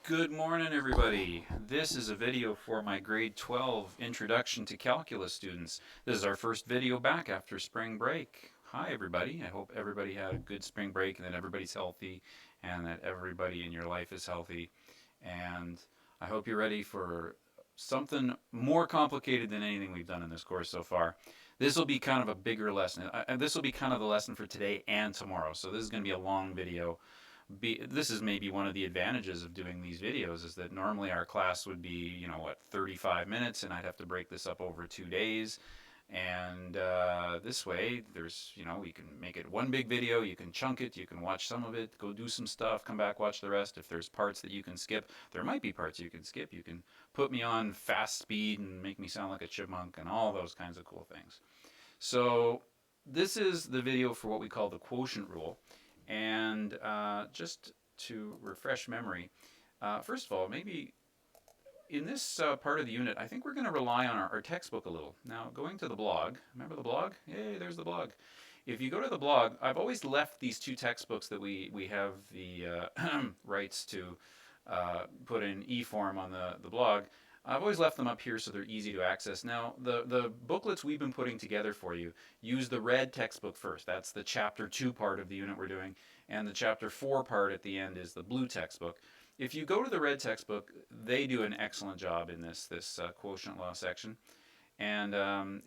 Good morning, everybody. This is a video for my grade 12 Introduction to Calculus students. This is our first video back after spring break. Hi, everybody. I hope everybody had a good spring break and that everybody's healthy and that everybody in your life is healthy. And I hope you're ready for something more complicated than anything we've done in this course so far. This will be kind of a bigger lesson. This will be kind of the lesson for today and tomorrow. So this is going to be a long video. This is maybe one of the advantages of doing these videos is that normally our class would be, 35 minutes, and I'd have to break this up over 2 days. And this way, we can make it one big video. You can chunk it. You can watch some of it, go do some stuff, come back, watch the rest. If there's parts that you can skip, there might be parts you can skip. You can put me on fast speed and make me sound like a chipmunk and all those kinds of cool things. So this is the video for what we call the quotient rule. And just to refresh memory, first of all, maybe in this part of the unit, I think we're going to rely on our textbook a little. Now, going to the blog, remember the blog? Hey, there's the blog. If you go to the blog, I've always left these two textbooks that we have the rights to put in e-form on the blog. I've always left them up here so they're easy to access. Now, the booklets we've been putting together for you use the red textbook first. That's the chapter 2 part of the unit we're doing. And the chapter 4 part at the end is the blue textbook. If you go to the red textbook, they do an excellent job in this quotient law section. And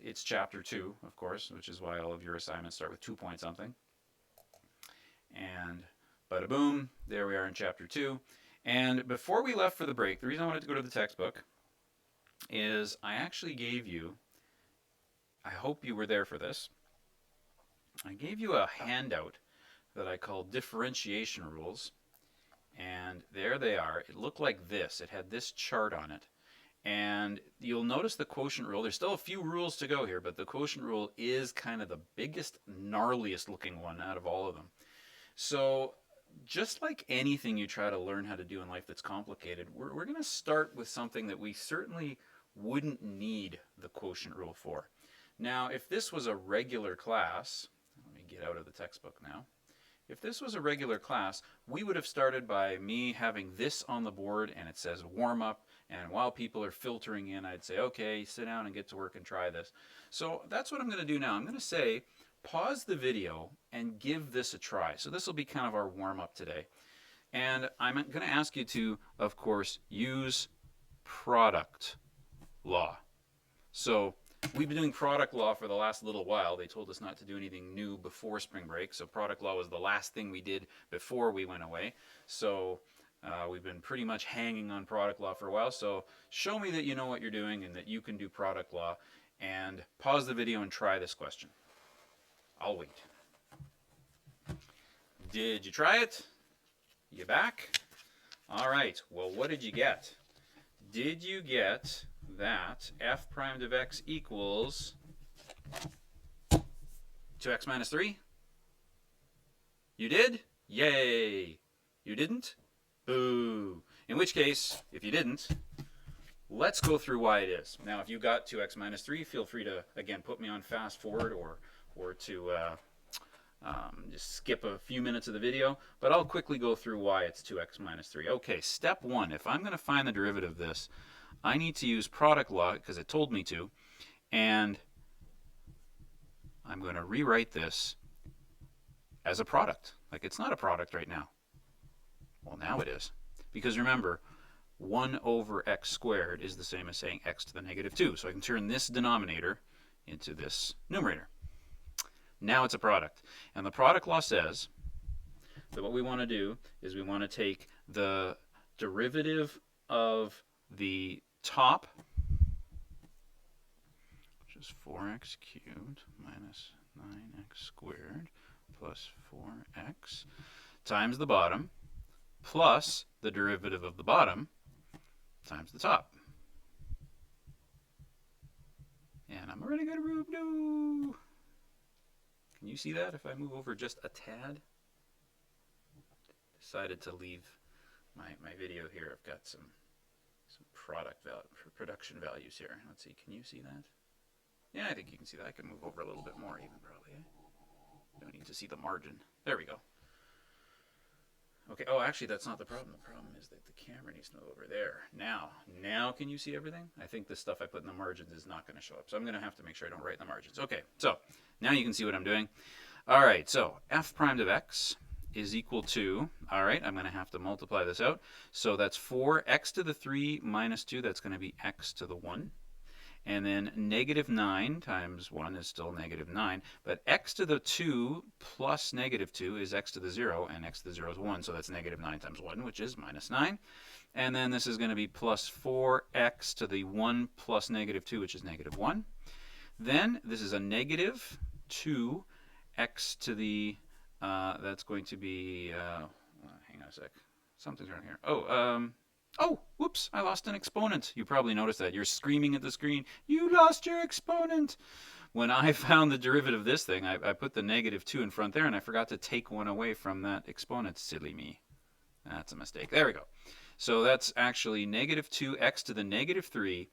it's chapter 2, of course, which is why all of your assignments start with 2 point something. And bada boom, there we are in chapter 2. And before we left for the break, the reason I wanted to go to the textbook is I actually gave you, I hope you were there for this, I gave you a handout that I called differentiation rules. And there they are. It looked like this. It had this chart on it. And you'll notice the quotient rule. There's still a few rules to go here, but the quotient rule is kind of the biggest, gnarliest looking one out of all of them. So just like anything you try to learn how to do in life that's complicated, we're going to start with something that we certainly wouldn't need the quotient rule for. Now, if this was a regular class, let me get out of the textbook now. If this was a regular class, we would have started by me having this on the board and it says warm up, and while people are filtering in, I'd say, okay, sit down and get to work and try this. So that's what I'm going to do now. I'm going to say, pause the video and give this a try. So this will be kind of our warm up today. And I'm going to ask you to, of course, use product law. So we've been doing product law for the last little while. They told us not to do anything new before spring break, so product law was the last thing we did before we went away. So we've been pretty much hanging on product law for a while. So show me that you know what you're doing and that you can do product law, and pause the video and try this question. I'll wait. Did you try it? You back? All right. Well, what did you get? Did you get that f prime of x equals 2x minus 3? You did? Yay! You didn't? Boo! In which case, if you didn't, let's go through why it is. Now, if you got 2x minus 3, feel free to, again, put me on fast forward or to just skip a few minutes of the video, but I'll quickly go through why it's 2x minus 3. Okay, step 1, if I'm going to find the derivative of this, I need to use product law because it told me to, and I'm going to rewrite this as a product. Like it's not a product right now. Well, now it is. Because remember, 1 over x squared is the same as saying x to the negative 2. So I can turn this denominator into this numerator. Now it's a product. And the product law says that what we want to do is we want to take the derivative of the top, which is 4x cubed minus 9x squared plus 4x, times the bottom, plus the derivative of the bottom times the top. And I'm already going to move. No. Can you see that if I move over just a tad? Decided to leave my video here. I've got some production values here. Let's see, can you see that? Yeah, I think you can see that. I can move over a little bit more even, probably. Don't need to see the margin. There we go. Okay, oh, actually, that's not the problem. The problem is that the camera needs to move over there. Now can you see everything? I think the stuff I put in the margins is not going to show up. So I'm going to have to make sure I don't write in the margins. Okay, so now you can see what I'm doing. All right, so f prime of x is equal to, all right, I'm going to have to multiply this out. So that's 4x to the 3 minus 2. That's going to be x to the 1. And then negative 9 times 1 is still negative 9. But x to the 2 plus negative 2 is x to the 0, and x to the 0 is 1. So that's negative 9 times 1, which is minus 9. And then this is going to be plus 4x to the 1 plus negative 2, which is negative 1. Then this is a negative 2x to the, that's going to be, hang on a sec. Something's wrong here. Oh, whoops, I lost an exponent. You probably noticed that. You're screaming at the screen, you lost your exponent. When I found the derivative of this thing, I put the negative 2 in front there, and I forgot to take one away from that exponent. Silly me. That's a mistake. There we go. So that's actually negative 2x to the negative 3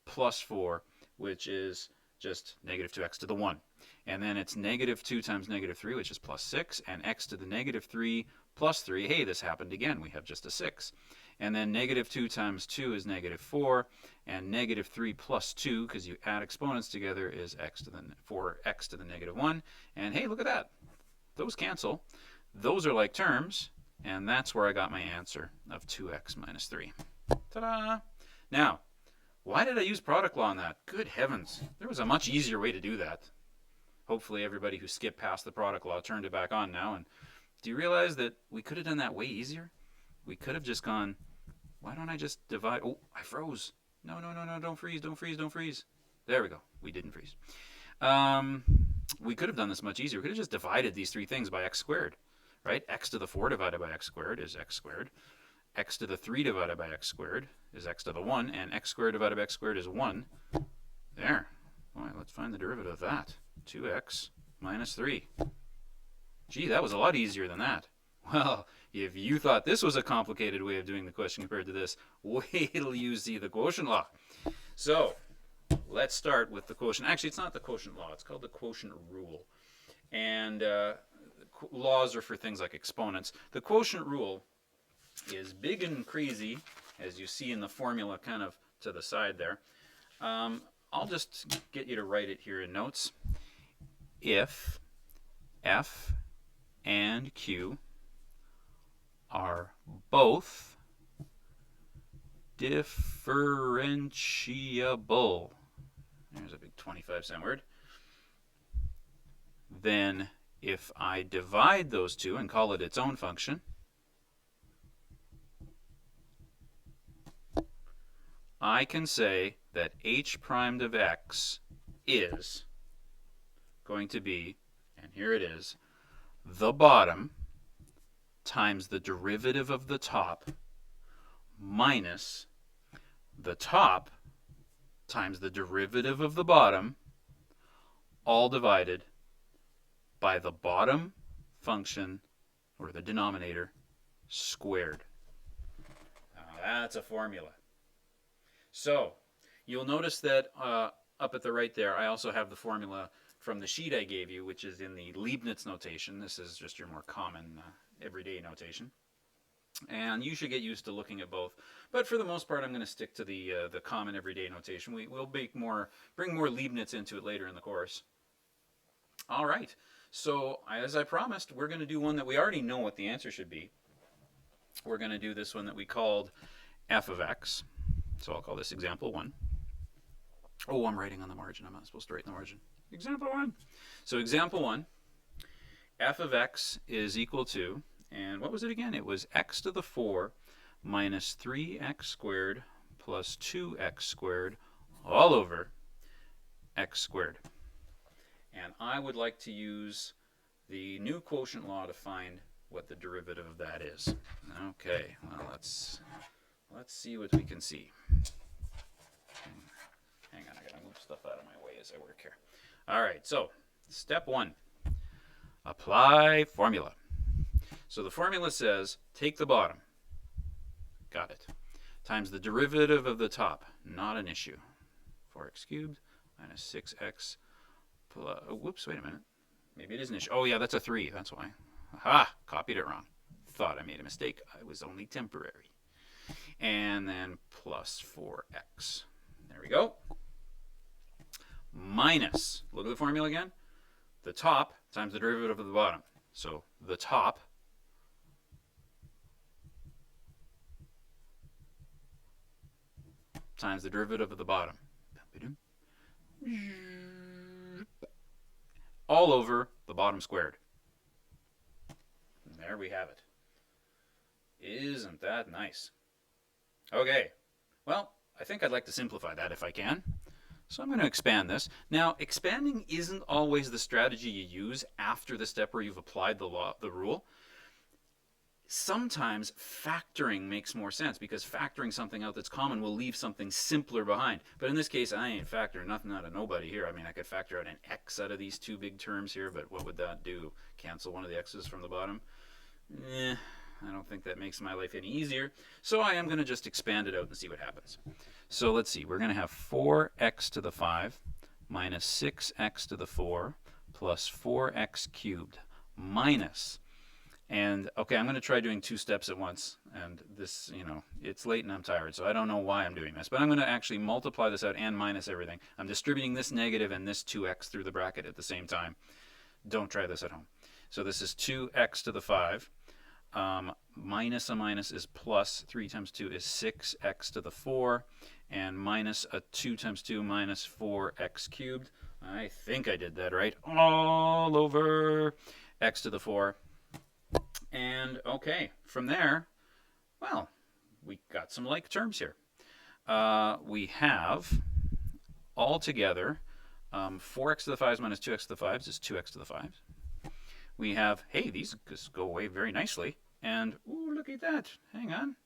plus 4, which is just negative 2x to the 1. And then it's negative 2 times negative 3, which is plus 6, and x to the negative 3 plus 3. Hey, this happened again. We have just a 6. And then negative 2 times 2 is negative 4, and negative 3 plus 2, because you add exponents together, is x to the 4x to the negative 1. And hey, look at that. Those cancel. Those are like terms, and that's where I got my answer of 2x minus 3. Ta-da! Now, why did I use product law on that? Good heavens. There was a much easier way to do that. Hopefully everybody who skipped past the product law turned it back on now. And do you realize that we could have done that way easier? We could have just gone, why don't I just divide? Oh, I froze. No, don't freeze, don't freeze, don't freeze. There we go. We didn't freeze. We could have done this much easier. We could have just divided these three things by x squared, right? X to the 4 divided by x squared is x squared. X to the 3 divided by x squared is x to the 1, and x squared divided by x squared is 1. There. All right, let's find the derivative of that. 2x minus 3. Gee, that was a lot easier than that. Well, if you thought this was a complicated way of doing the question compared to this, wait till you see the quotient law. So, let's start with the quotient. Actually, it's not the quotient law. It's called the quotient rule. And laws are for things like exponents. The quotient rule is big and crazy, as you see in the formula kind of to the side there. I'll just get you to write it here in notes. If f and q are both differentiable, there's a big 25-cent word, then if I divide those two and call it its own function, I can say that h primed of x is going to be, and here it is, the bottom times the derivative of the top minus the top times the derivative of the bottom, all divided by the bottom function, or the denominator, squared. Now that's a formula. So you'll notice that up at the right there, I also have the formula from the sheet I gave you, which is in the Leibniz notation. This is just your more common everyday notation. And you should get used to looking at both. But for the most part, I'm going to stick to the common everyday notation. We'll bring more Leibniz into it later in the course. All right. So as I promised, we're going to do one that we already know what the answer should be. We're going to do this one that we called f of x. So I'll call this example 1. Oh, I'm writing on the margin. I'm not supposed to write in the margin. Example 1. So example 1, f of x is equal to, and what was it again? It was x to the 4 minus 3x squared plus 2x squared all over x squared. And I would like to use the new quotient law to find what the derivative of that is. Okay, well, let's see what we can see. Hang on, I gotta move stuff out of my way as I work here. All right, so step 1, apply formula. So the formula says take the bottom, got it, times the derivative of the top, not an issue, 4x cubed minus 6x plus, oh, whoops, wait a minute, maybe it is an issue. Oh yeah, that's a 3, that's why. Aha, copied it wrong. thought I made a mistake. I was only temporary. And then plus 4x. There we go. Minus, look at the formula again, the top times the derivative of the bottom. So the top times the derivative of the bottom. All over the bottom squared. And there we have it. Isn't that nice? Okay, well, I think I'd like to simplify that if I can. So I'm going to expand this. Now, expanding isn't always the strategy you use after the step where you've applied the rule. Sometimes factoring makes more sense because factoring something out that's common will leave something simpler behind. But in this case, I ain't factoring nothing out of nobody here. I mean, I could factor out an x out of these two big terms here, but what would that do? Cancel one of the x's from the bottom? I don't think that makes my life any easier. So I am going to just expand it out and see what happens. So let's see. We're going to have 4x to the 5 minus 6x to the 4 plus 4x cubed minus. And, okay, I'm going to try doing two steps at once. And this, you know, it's late and I'm tired, so I don't know why I'm doing this. But I'm going to actually multiply this out and minus everything. I'm distributing this negative and this 2x through the bracket at the same time. Don't try this at home. So this is 2x to the 5. Minus a minus is plus. 3 times 2 is 6x to the 4. And minus a 2 times 2 minus 4x cubed. I think I did that right. All over x to the 4. And okay, from there, well, we got some like terms here. We have altogether 4x to the 5 minus 2x to the 5 is 2x to the 5. We have, hey, these just go away very nicely. And, ooh, look at that. Hang on.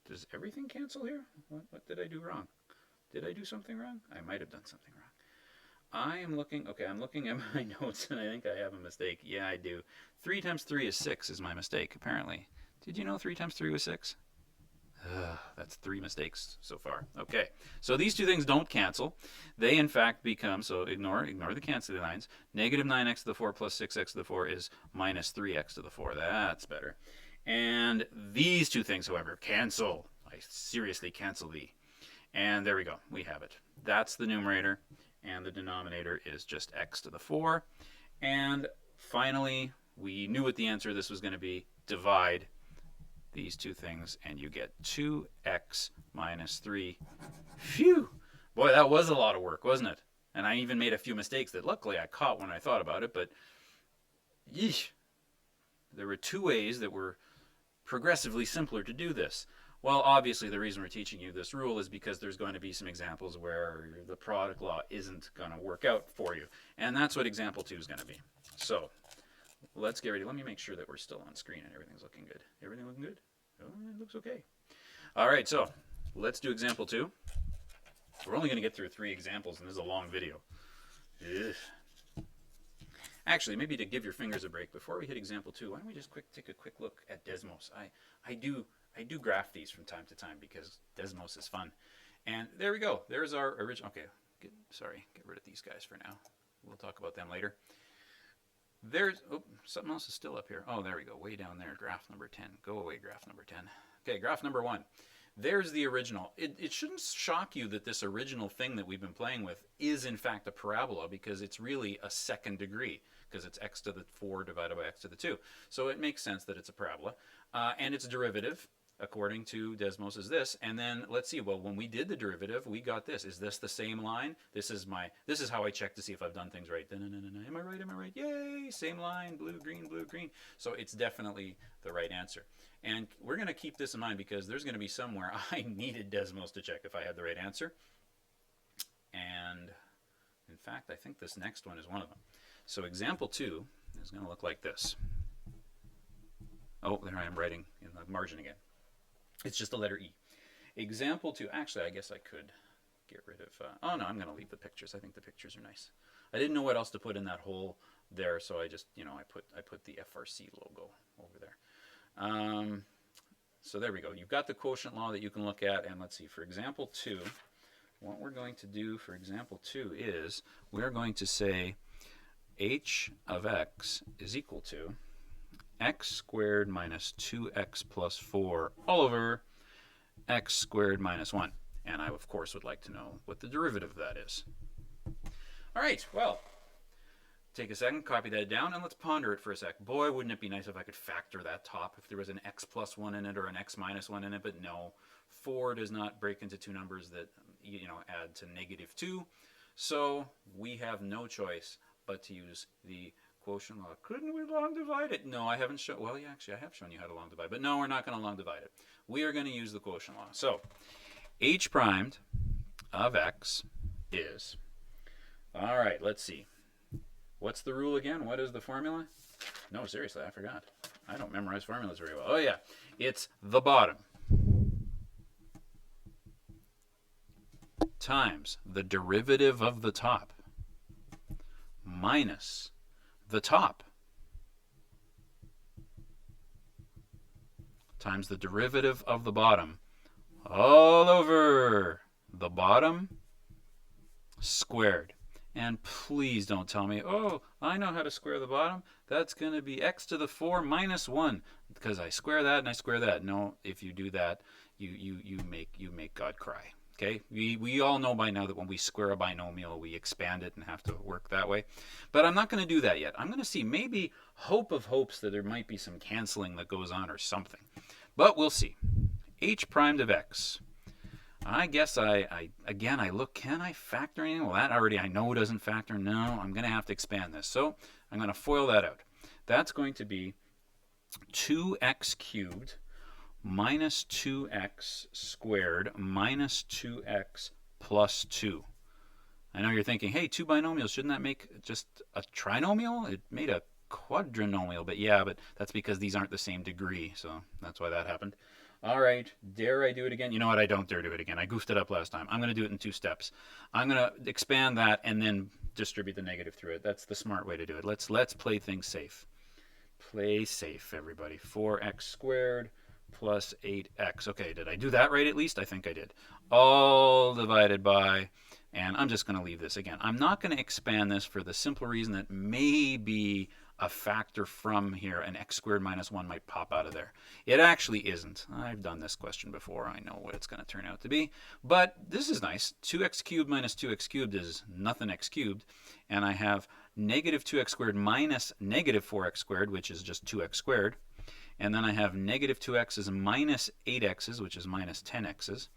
Does everything cancel here? What did I do wrong? Did I do something wrong? I might have done something wrong. I am looking, okay, I'm looking at my notes and I think I have a mistake. Yeah, I do. 3 times 3 is 6 is my mistake, apparently. Did you know 3 times 3 was 6? That's 3 mistakes so far. Okay, so these two things don't cancel. They, in fact, become, so ignore the canceling lines. Negative 9x to the 4 plus 6x to the 4 is minus 3x to the 4. That's better. And these two things, however, cancel. I seriously cancel thee. And there we go. We have it. That's the numerator. And the denominator is just x to the 4. And finally, we knew what the answer to this was going to be. Divide these two things, and you get 2x minus 3. Phew! Boy, that was a lot of work, wasn't it? And I even made a few mistakes that luckily I caught when I thought about it, but yeesh. There were two ways that were progressively simpler to do this. Well, obviously, the reason we're teaching you this rule is because there's going to be some examples where the product law isn't going to work out for you. And that's what example 2 is going to be. So let's get ready. Let me make sure that we're still on screen and everything's looking good. Everything looking good? Oh, it looks okay. All right, so let's do example 2. We're only going to get through 3 examples, and this is a long video. Ugh. Actually, maybe to give your fingers a break, before we hit example 2, why don't we just take a quick look at Desmos. I do graph these from time to time because Desmos is fun. And there we go. There's our original. Okay, get rid of these guys for now. We'll talk about them later. There's, oh, something else is still up here. Oh, there we go. Way down there. Graph number 10. Go away, graph number 10. Okay, graph number 1. There's the original. It shouldn't shock you that this original thing that we've been playing with is in fact a parabola because it's really a second degree because it's x to the 4 divided by x to the 2. So it makes sense that it's a parabola. And its derivative, according to Desmos, is this. And then let's see, well, when we did the derivative, we got this. Is this the same line? This is how I check to see if I've done things right. Am I right? Am I right? Yay! Same line, blue, green, blue, green. So it's definitely the right answer. And we're going to keep this in mind because there's going to be somewhere I needed Desmos to check if I had the right answer. And in fact, I think this next one is one of them. So example 2 is going to look like this. Oh, there I am writing in the margin again. It's just the letter E. Example 2, actually, I guess I could get rid of, oh no, I'm going to leave the pictures. I think the pictures are nice. I didn't know what else to put in that hole there, so I just, I put the FRC logo over there. So there we go. You've got the quotient law that you can look at, and let's see, for example 2, what we're going to do for example 2 is we're going to say h of x is equal to x squared minus 2x plus 4 all over x squared minus 1. And I, of course, would like to know what the derivative of that is. All right, well, take a second, copy that down, and let's ponder it for a sec. Boy, wouldn't it be nice if I could factor that top, if there was an x plus 1 in it or an x minus 1 in it, but no. 4 does not break into two numbers that, add to negative 2. So we have no choice but to use the quotient law. Couldn't we long divide it? No, I haven't shown. Well, yeah, actually, I have shown you how to long divide, but no, we're not going to long divide it. We are going to use the quotient law. So h primed of x is, all right, let's see. What's the rule again? What is the formula? No, seriously, I forgot. I don't memorize formulas very well. Oh, yeah. It's the bottom times the derivative of the top minus the top times the derivative of the bottom all over the bottom squared. And please don't tell me, oh, I know how to square the bottom. That's going to be x to the 4 minus 1 because I square that and I square that. No, if you do that, you make God cry. Okay, we all know by now that when we square a binomial, we expand it and have to work that way. But I'm not going to do that yet. I'm going to see, maybe hope of hopes that there might be some canceling that goes on or something. But we'll see. H primed of x. I guess I look, can I factor anything? Well, that already I know doesn't factor. No, I'm going to have to expand this. So I'm going to FOIL that out. That's going to be 2x cubed minus 2x squared minus 2x plus 2. I know you're thinking, hey, two binomials, shouldn't that make just a trinomial? It made a quadrinomial, but yeah, but that's because these aren't the same degree, so that's why that happened. All right, dare I do it again? You know what, I don't dare do it again. I goofed it up last time. I'm going to do it in 2 steps. I'm going to expand that and then distribute the negative through it. That's the smart way to do it. Let's play things safe. Play safe, everybody. 4x squared plus 8x. Okay, did I do that right at least? I think I did. All divided by, and I'm just going to leave this again. I'm not going to expand this for the simple reason that maybe a factor from here, an x squared minus 1 might pop out of there. It actually isn't. I've done this question before. I know what it's going to turn out to be. But this is nice. 2x cubed minus 2x cubed is nothing x cubed. And I have negative 2x squared minus negative 4x squared, which is just 2x squared. And then I have negative 2x's minus 8x's, which is minus 10x's.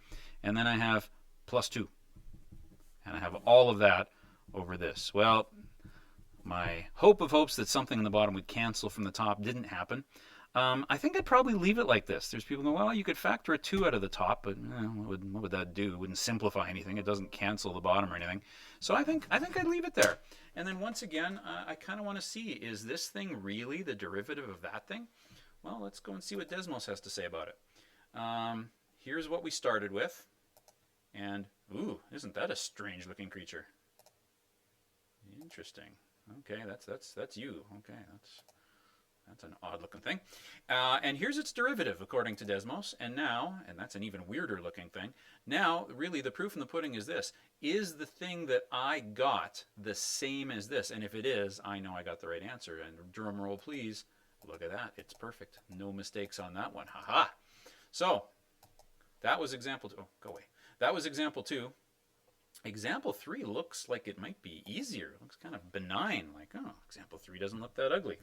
And then I have plus 2. And I have all of that over this. Well, my hope of hopes that something in the bottom would cancel from the top didn't happen. I think I'd probably leave it like this. There's people go, well, you could factor a 2 out of the top, but what would that do? It wouldn't simplify anything. It doesn't cancel the bottom or anything. So I think I'd leave it there. And then once again, I kind of want to see, is this thing really the derivative of that thing? Well, let's go and see what Desmos has to say about it. Here's what we started with. And, ooh, isn't that a strange looking creature? Interesting. Okay, that's you. Okay, that's an odd looking thing. And here's its derivative according to Desmos. And now, and that's an even weirder looking thing. Now, really the proof in the pudding is this. Is the thing that I got the same as this? And if it is, I know I got the right answer. And drum roll, please. Look at that. It's perfect. No mistakes on that one. Haha. So, that was example 2. Oh, go away. That was example 2. Example 3 looks like it might be easier. It looks kind of benign. Like, oh, example 3 doesn't look that ugly.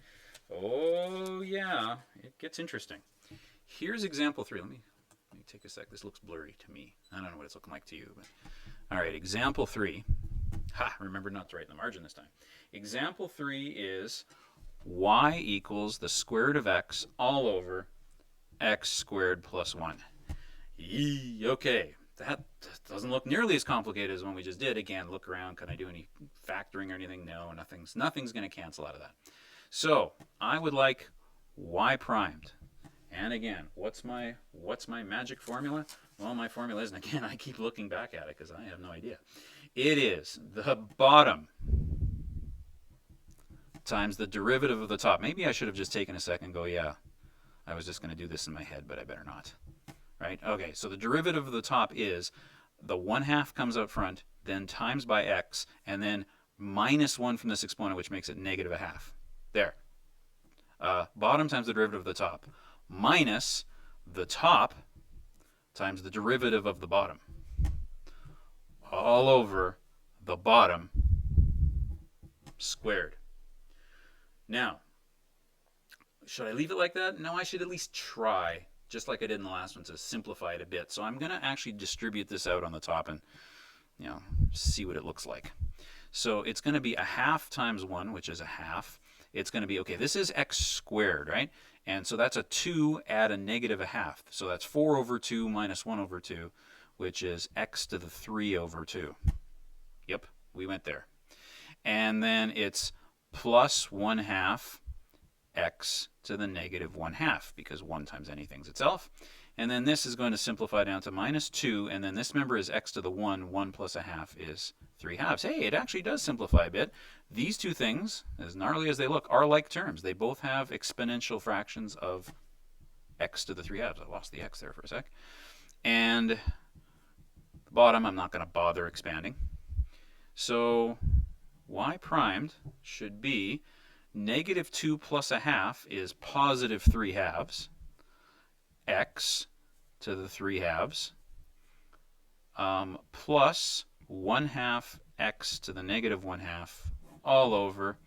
Oh, yeah. It gets interesting. Here's example 3. Let me take a sec. This looks blurry to me. I don't know what it's looking like to you. But all right, example 3. Ha! Remember not to write in the margin this time. Example 3 is y equals the square root of x all over x squared plus 1. Okay, that doesn't look nearly as complicated as one we just did. Again, look around. Can I do any factoring or anything? No, nothing's going to cancel out of that. So I would like y primed. And again, what's my magic formula? Well, my formula is, and again, I keep looking back at it because I have no idea. It is the bottom times the derivative of the top. Maybe I should have just taken a second and go, yeah, I was just going to do this in my head, but I better not. Right? Okay, so the derivative of the top is the 1/2 comes up front, then times by x, and then minus 1 from this exponent, which makes it negative 1/2. There. Bottom times the derivative of the top minus the top times the derivative of the bottom all over the bottom squared. Now, should I leave it like that? No, I should at least try, just like I did in the last one, to simplify it a bit. So I'm going to actually distribute this out on the top and, see what it looks like. So it's going to be a half times 1, which is a half. It's going to be, okay, this is x squared, right? And so that's a 2 add a negative a half. So that's 4 over 2 minus 1 over 2, which is x to the 3 over 2. Yep, we went there. And then it's plus 1/2 x to the negative 1/2, because 1 times anything's itself. And then this is going to simplify down to minus 2, and then this member is x to the 1. 1 plus a half is 3/2. Hey, it actually does simplify a bit. These two things, as gnarly as they look, are like terms. They both have exponential fractions of x to the 3/2. I lost the x there for a sec. And the bottom, I'm not going to bother expanding. So y primed should be negative 2 plus a half is positive 3/2, x to the 3/2, plus 1/2 x to the negative 1/2 all over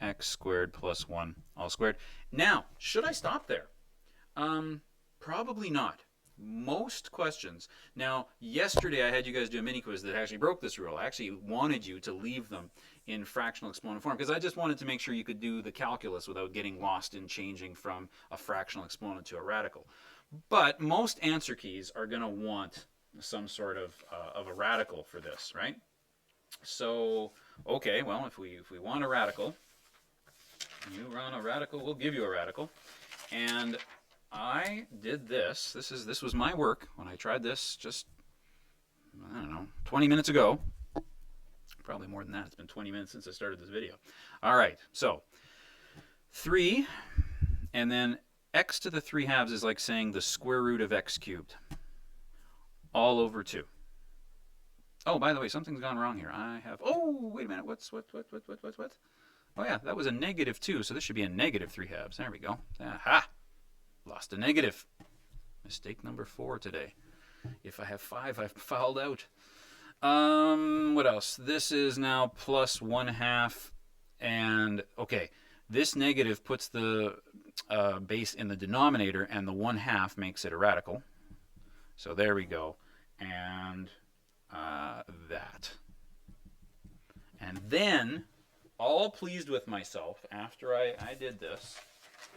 x squared plus 1 all squared. Now, should I stop there? Probably not. Most questions. Now, yesterday I had you guys do a mini quiz that actually broke this rule. I actually wanted you to leave them in fractional exponent form because I just wanted to make sure you could do the calculus without getting lost in changing from a fractional exponent to a radical. But most answer keys are going to want some sort of a radical for this, right? So, okay, well, if we want a radical, you run a radical, we'll give you a radical. And I did this. This was my work when I tried this just, I don't know, 20 minutes ago. Probably more than that. It's been 20 minutes since I started this video. All right, so 3, and then x to the 3/2 is like saying the square root of x cubed all over 2. Oh, by the way, something's gone wrong here. I have, oh, wait a minute. What? Oh, yeah, that was a negative 2, so this should be a negative 3/2. There we go. Aha! Lost a negative. Mistake number 4 today. If I have 5, I've fouled out. What else? This is now plus 1/2, and okay, this negative puts the base in the denominator, and the 1/2 makes it a radical. So there we go, and that. And then, all pleased with myself after I did this.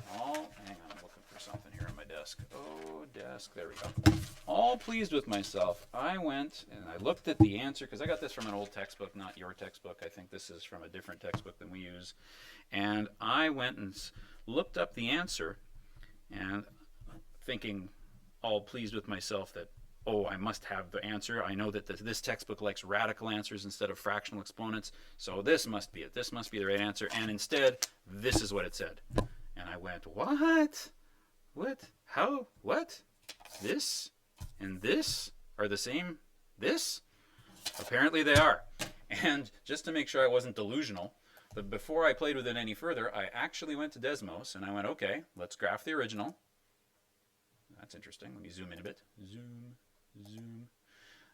Hang on, I'm looking for something here on my desk. Oh, desk, there we go. All pleased with myself, I went and I looked at the answer, because I got this from an old textbook, not your textbook. I think this is from a different textbook than we use. And I went and looked up the answer, and thinking, all pleased with myself that, oh, I must have the answer. I know that this textbook likes radical answers instead of fractional exponents, so this must be it. This must be the right answer. And instead, this is what it said. And I went, what? What? How? What? This and this are the same? This? Apparently they are. And just to make sure I wasn't delusional, but before I played with it any further, I actually went to Desmos and I went, okay, let's graph the original. That's interesting. Let me zoom in a bit. Zoom.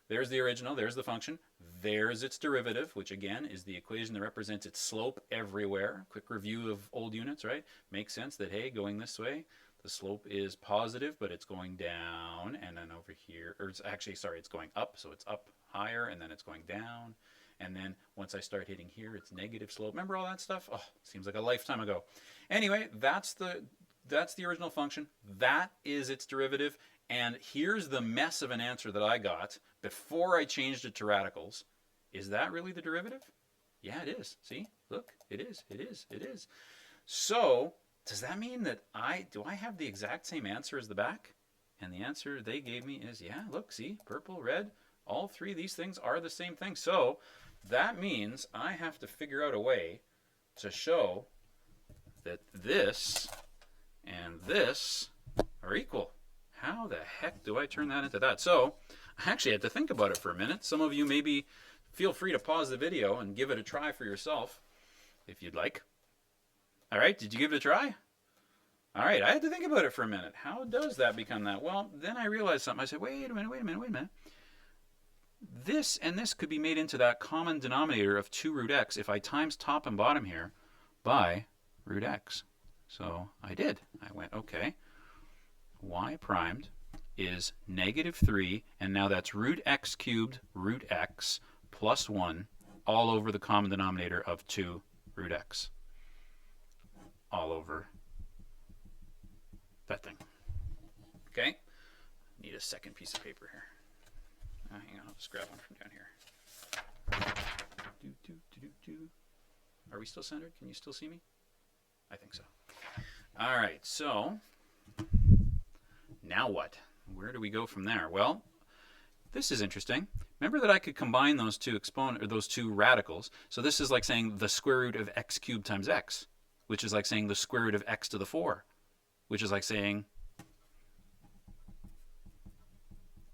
There's the original. There's the function. There's its derivative, which again is the equation that represents its slope everywhere. Quick review of old units, right? Makes sense that, hey, going this way, the slope is positive, but it's going down. And then over here, or it's actually, sorry, it's going up. So it's up higher, and then it's going down. And then once I start hitting here, it's negative slope. Remember all that stuff? Oh, seems like a lifetime ago. Anyway, that's the original function. That is its derivative. And here's the mess of an answer that I got before I changed it to radicals. Is that really the derivative? Yeah, it is. See? Look, it is. So, does that mean that do I have the exact same answer as the back? And the answer they gave me is, yeah, look, see? Purple, red, all three of these things are the same thing. So, that means I have to figure out a way to show that this and this are equal. How the heck do I turn that into that? So I actually had to think about it for a minute. Some of you maybe feel free to pause the video and give it a try for yourself if you'd like. All right, did you give it a try? All right, I had to think about it for a minute. How does that become that? Well, then I realized something. I said, wait a minute. This and this could be made into that common denominator of 2 root x if I times top and bottom here by root x. So I did. I went, okay, y primed is -3, and now that's root x cubed root x plus 1 all over the common denominator of 2 root x. All over that thing. Okay? Need a second piece of paper here. Hang on, I'll just grab one from down here. Are we still centered? Can you still see me? I think so. All right, so now what? Where do we go from there? Well, this is interesting. Remember that I could combine those two those two radicals. So this is like saying the square root of x cubed times x, which is like saying the square root of x to the 4, which is like saying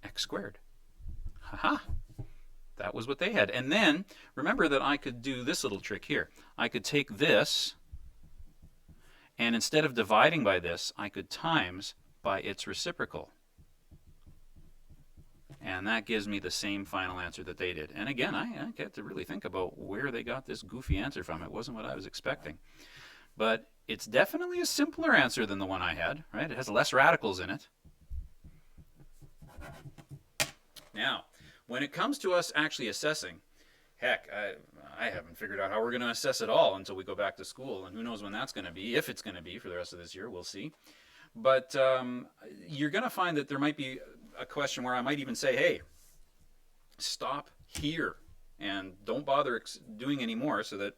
x squared. Haha. That was what they had. And then remember that I could do this little trick here. I could take this, and instead of dividing by this, I could times by its reciprocal. And that gives me the same final answer that they did. And again, I get to really think about where they got this goofy answer from. It wasn't what I was expecting. But it's definitely a simpler answer than the one I had, right? It has less radicals in it. Now, when it comes to us actually assessing, heck, I haven't figured out how we're going to assess it all until we go back to school. And who knows when that's going to be, if it's going to be for the rest of this year, we'll see. But you're going to find that there might be a question where I might even say, hey, stop here and don't bother doing any more so that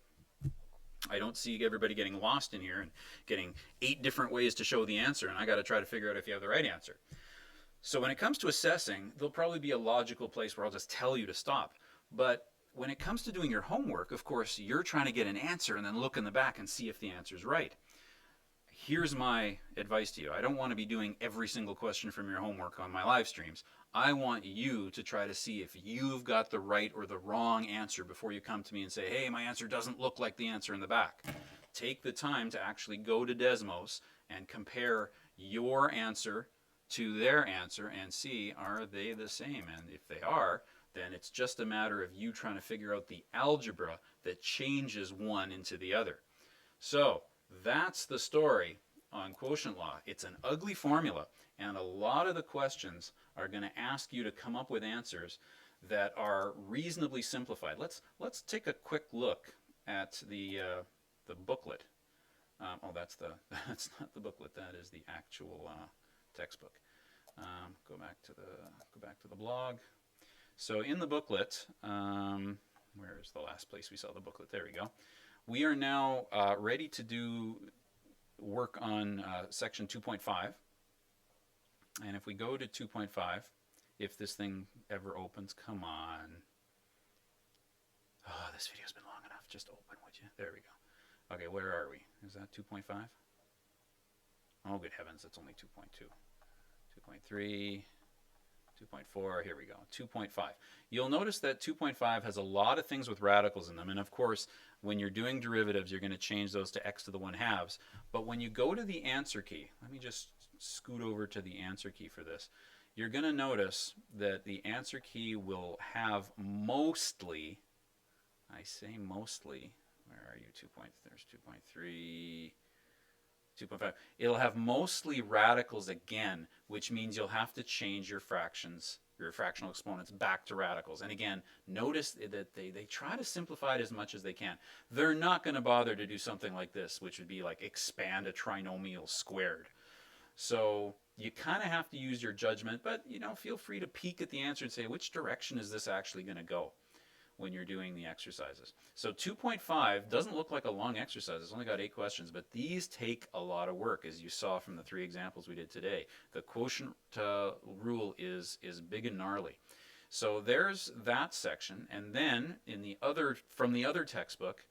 I don't see everybody getting lost in here and getting 8 different ways to show the answer, and I got to try to figure out if you have the right answer. So when it comes to assessing, there'll probably be a logical place where I'll just tell you to stop. But when it comes to doing your homework, of course, you're trying to get an answer and then look in the back and see if the answer is right. Here's my advice to you. I don't want to be doing every single question from your homework on my live streams. I want you to try to see if you've got the right or the wrong answer before you come to me and say, hey, my answer doesn't look like the answer in the back. Take the time to actually go to Desmos and compare your answer to their answer and see, are they the same? And if they are, then it's just a matter of you trying to figure out the algebra that changes one into the other. So that's the story on quotient law. It's an ugly formula, and a lot of the questions are going to ask you to come up with answers that are reasonably simplified. Let's take a quick look at the booklet. That's not the booklet. That is the actual textbook. Go back to the blog. So in the booklet, where is the last place we saw the booklet? There we go. We are now ready to do work on section 2.5. And if we go to 2.5, if this thing ever opens, come on. Oh, this video's been long enough. Just open, would you? There we go. Okay, where are we? Is that 2.5? Oh, good heavens, it's only 2.2. 2.3, 2.4, here we go, 2.5. You'll notice that 2.5 has a lot of things with radicals in them, and of course, when you're doing derivatives, you're going to change those to x to the 1/2. But when you go to the answer key, let me just scoot over to the answer key for this. You're going to notice that the answer key will have mostly, I say mostly, where are you, there's 2.3, 2.5. It'll have mostly radicals again, which means you'll have to change your fractions, your fractional exponents back to radicals. And again, notice that they try to simplify it as much as they can. They're not going to bother to do something like this, which would be like expand a trinomial squared. So you kind of have to use your judgment, but feel free to peek at the answer and say, which direction is this actually going to go when you're doing the exercises. So 2.5 doesn't look like a long exercise. It's only got 8 questions, but these take a lot of work, as you saw from the 3 examples we did today. The quotient rule is big and gnarly. So there's that section, and then from the other textbook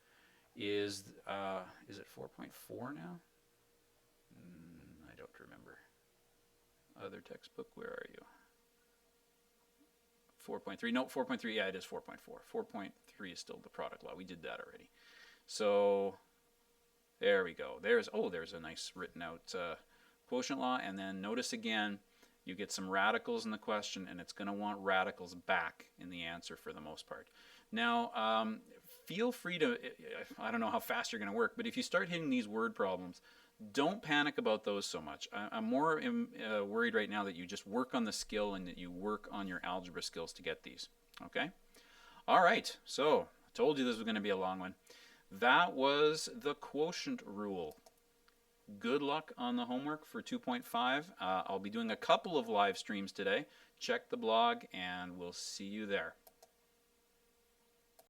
is it 4.4 now? I don't remember. Other textbook, where are you? 4.3, no, 4.3, yeah, it is 4.4. 4.3 is still the product law. We did that already. So There we go. There's a nice written out quotient law. And then notice again, you get some radicals in the question, and it's going to want radicals back in the answer for the most part. Now, feel free to, I don't know how fast you're going to work, but if you start hitting these word problems, don't panic about those so much. I'm more worried right now that you just work on the skill and that you work on your algebra skills to get these. Okay? All right, so I told you this was going to be a long one. That was the quotient rule. Good luck on the homework for 2.5. I'll be doing a couple of live streams today. Check the blog and we'll see you there.